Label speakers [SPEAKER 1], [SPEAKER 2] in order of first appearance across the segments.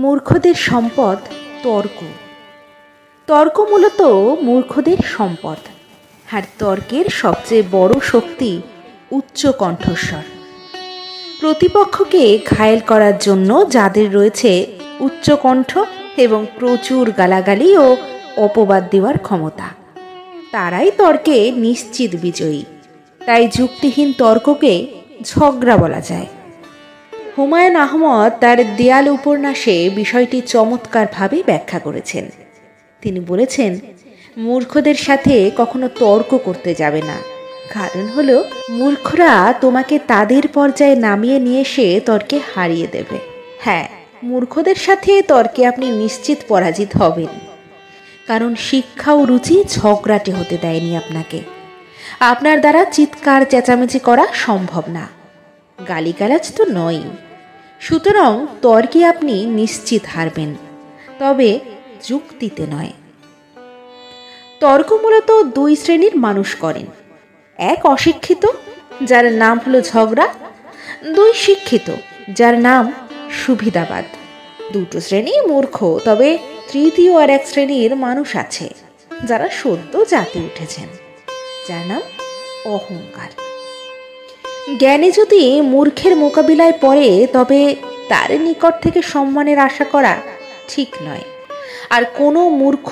[SPEAKER 1] মূর্খদের সম্পদ তর্ক। তর্ক মূলত মূর্খদের সম্পদ, আর তর্কের সবচেয়ে বড় শক্তি উচ্চ কণ্ঠস্বর। প্রতিপক্ষকে ঘায়েল করার জন্য যাদের রয়েছে উচ্চ কণ্ঠ এবং প্রচুর গালাগালি ও অপবাদ দেওয়ার ক্ষমতা, তারাই তর্কে নিশ্চিত বিজয়ী। তাই যুক্তিহীন তর্ককে ঝগড়া বলা যায়। হুমায়ুন আহমদ তার দেয়াল উপন্যাসে বিষয়টি চমৎকারভাবে ব্যাখ্যা করেছেন। তিনি বলেছেন, মূর্খদের সাথে কখনো তর্ক করতে যাবে না। কারণ হলো, মূর্খরা তোমাকে তাদের পর্যায়ে নামিয়ে নিয়ে এসে তর্কে হারিয়ে দেবে। হ্যাঁ, মূর্খদের সাথে তর্কে আপনি নিশ্চিত পরাজিত হবেন, কারণ শিক্ষা ও রুচি ঝগড়াটে হতে দেয়নি আপনাকে। আপনার দ্বারা চিৎকার চেঁচামেচি করা সম্ভব না, গালিগালাজ তো নয়। সুতরাং তর্কে আপনি নিশ্চিত হারবেন, তবে যুক্তিতে নয়। তর্ক মূলত দুই শ্রেণীর মানুষ করেন। এক অশিক্ষিত, যার নাম হলো ঝগড়া। দুই শিক্ষিত, যার নাম সুবিধাবাদ। দুটো শ্রেণী মূর্খ, তবে তৃতীয় আর এক শ্রেণীর মানুষ আছে যারা সদ্য জাতি উঠেছেন, যার নাম অহংকার। জ্ঞানী যদি মূর্খের মোকাবিলায় পড়ে, তবে তার নিকট থেকে সম্মানের আশা করা ঠিক নয়। আর কোনো মূর্খ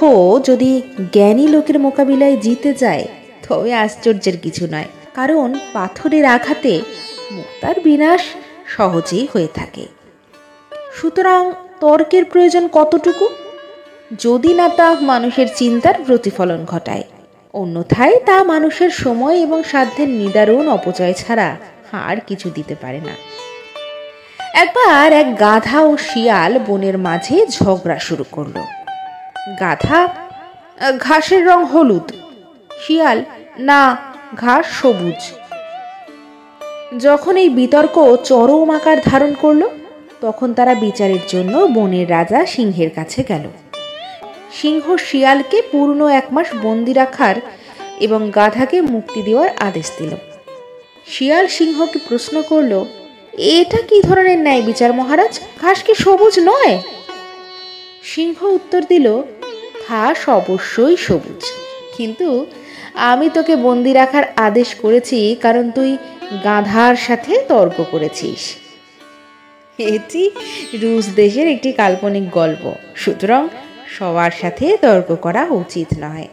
[SPEAKER 1] যদি জ্ঞানী লোকের মোকাবিলায় জিতে যায়, তবে আশ্চর্যের কিছু নয়, কারণ পাথরের আঘাতে মুক্তার বিনাশ সহজেই হয়ে থাকে। সুতরাং তর্কের প্রয়োজন কতটুকু, যদি না তা মানুষের চিন্তার প্রতিফলন ঘটায়। অন্যথায় তা মানুষের সময় এবং সাধ্যের নিদারুণ অপচয় ছাড়া আর কিছু দিতে পারে না। একবার এক গাধা ও শিয়াল বনের মাঝে ঝগড়া শুরু করলো। গাধা, ঘাসের রং হলুদ। শিয়াল, না, ঘাস সবুজ। যখন এই বিতর্ক চরম আকার ধারণ করলো, তখন তারা বিচারের জন্য বনের রাজা সিংহের কাছে গেল। সিংহ শিয়ালকে পূর্ণ 1 মাস বন্দি রাখার এবং গাধাকে মুক্তি দেওয়ার আদেশ দিল। শিয়াল সিংহকে প্রশ্ন করল, এটা কি ধরনের ন্যায় বিচার মহারাজ? ঘাস কি সবুজ নয়? সিংহ উত্তর দিল, ঘাস অবশ্যই সবুজ, কিন্তু আমি তোকে বন্দি রাখার আদেশ করেছি কারণ তুই গাধার সাথে তর্ক করেছিস। এটি রুশ দেশের একটি কাল্পনিক গল্প, সুতরাং সবার সাথে তর্ক করা উচিত নয়।